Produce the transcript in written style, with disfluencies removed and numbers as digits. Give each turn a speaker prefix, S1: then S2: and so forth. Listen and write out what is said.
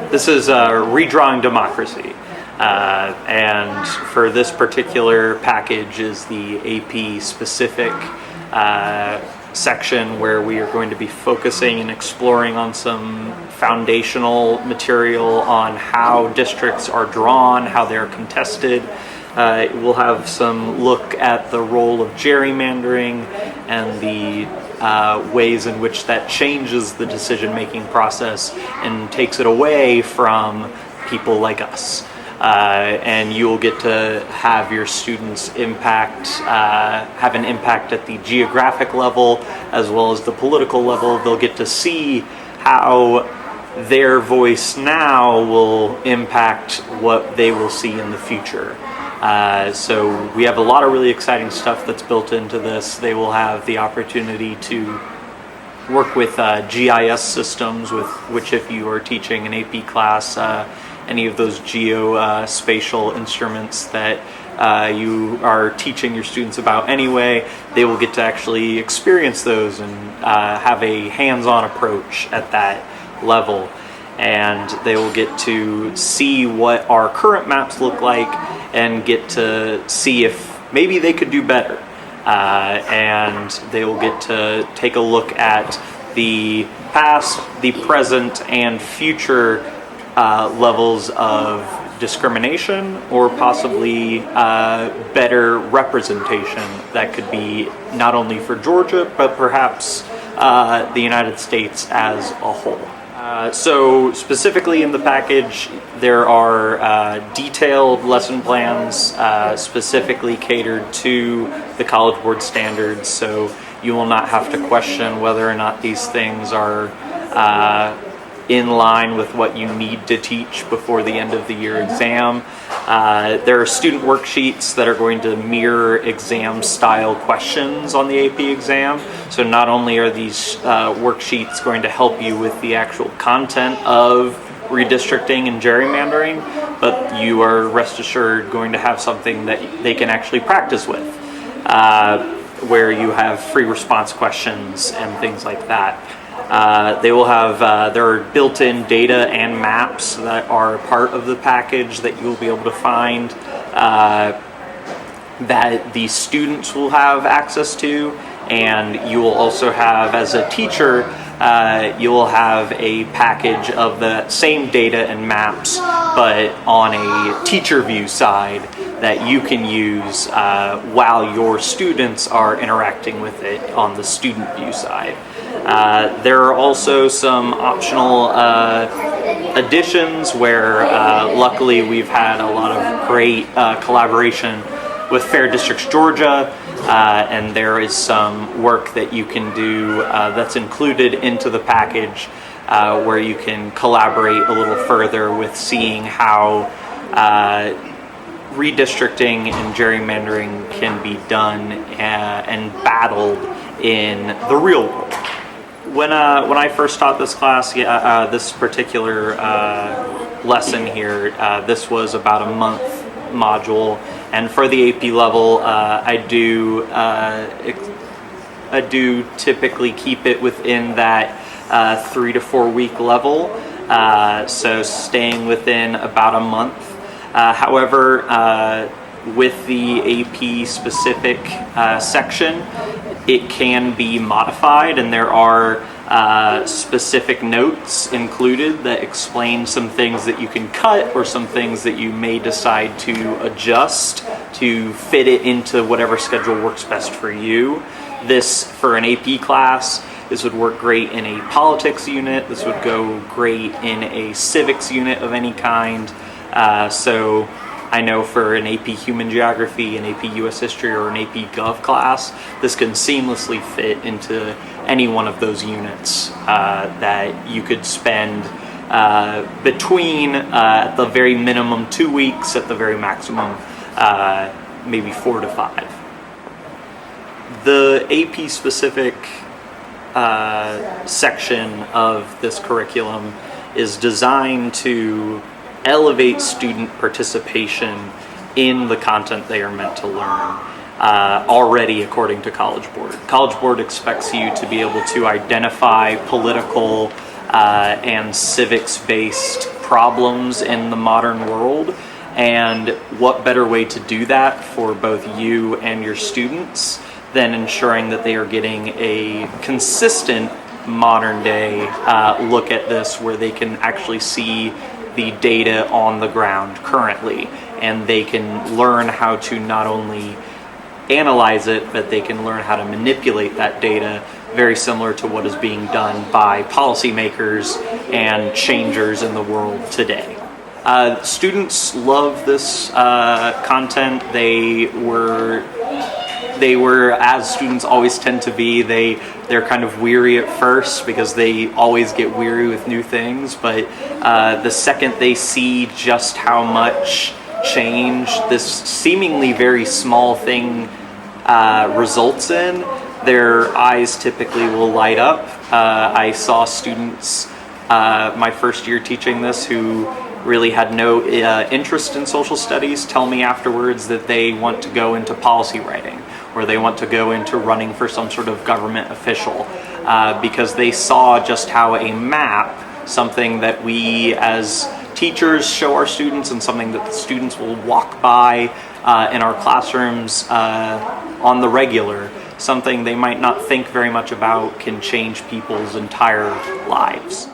S1: This is Redrawing Democracy, and for this particular package is the AP specific section where we are going to be focusing and exploring on some foundational material on how districts are drawn, how they're contested. We'll have some look at the role of gerrymandering and the ways in which that changes the decision-making process and takes it away from people like us. And you'll get to have your students have an impact at the geographic level as well as the political level. They'll get to see how their voice now will impact what they will see in the future. So we have a lot of really exciting stuff that's built into this. They will have the opportunity to work with GIS systems, which if you are teaching an AP class, any of those geospatial instruments that you are teaching your students about anyway, they will get to actually experience those and have a hands-on approach at that level. And they will get to see what our current maps look like and get to see if maybe they could do better. And they will get to take a look at the past, the present, and future levels of discrimination or possibly better representation that could be not only for Georgia, but perhaps the United States as a whole. So specifically in the package, there are detailed lesson plans specifically catered to the College Board standards, so you will not have to question whether or not these things are in line with what you need to teach before the end of the year exam. There are student worksheets that are going to mirror exam style questions on the AP exam. So not only are these worksheets going to help you with the actual content of redistricting and gerrymandering, but you are rest assured going to have something that they can actually practice with, where you have free response questions and things like that. They will have, there are built-in data and maps that are part of the package that you'll be able to find that the students will have access to, and you will also have, as a teacher, you will have a package of the same data and maps, but on a teacher view side that you can use while your students are interacting with it on the student view side. There are also some optional additions where luckily we've had a lot of great collaboration with Fair Districts Georgia, and there is some work that you can do that's included into the package where you can collaborate a little further with seeing how redistricting and gerrymandering can be done and battled in the real world. When I first taught this class, this particular lesson here, this was about a month module, and for the AP level, I do typically keep it within that 3 to 4 week level, so staying within about a month. However, with the AP specific section, it can be modified, and there are specific notes included that explain some things that you can cut or some things that you may decide to adjust to fit it into whatever schedule works best for you. This, for an AP class, this would work great in a politics unit. This would go great in a civics unit of any kind. So I know for an AP Human Geography, an AP US History, or an AP Gov class, this can seamlessly fit into any one of those units that you could spend between, at the very minimum, 2 weeks, at the very maximum, maybe 4 to 5. The AP specific section of this curriculum is designed to elevate student participation in the content they are meant to learn. Already, according to College Board. College Board expects you to be able to identify political and civics-based problems in the modern world. And what better way to do that for both you and your students than ensuring that they are getting a consistent modern day look at this, where they can actually see the data on the ground currently, and they can learn how to not only analyze it, but they can learn how to manipulate that data, very similar to what is being done by policymakers and changers in the world today. Students love this content. They were, as students always tend to be, they're kind of weary at first because they always get weary with new things, but the second they see just how much change this seemingly very small thing results in, their eyes typically will light up. I saw students my first year teaching this who really had no interest in social studies tell me afterwards that they want to go into policy writing, or they want to go into running for some sort of government official, because they saw just how a map, something that we as teachers show our students and something that the students will walk by in our classrooms on the regular, something they might not think very much about, can change people's entire lives.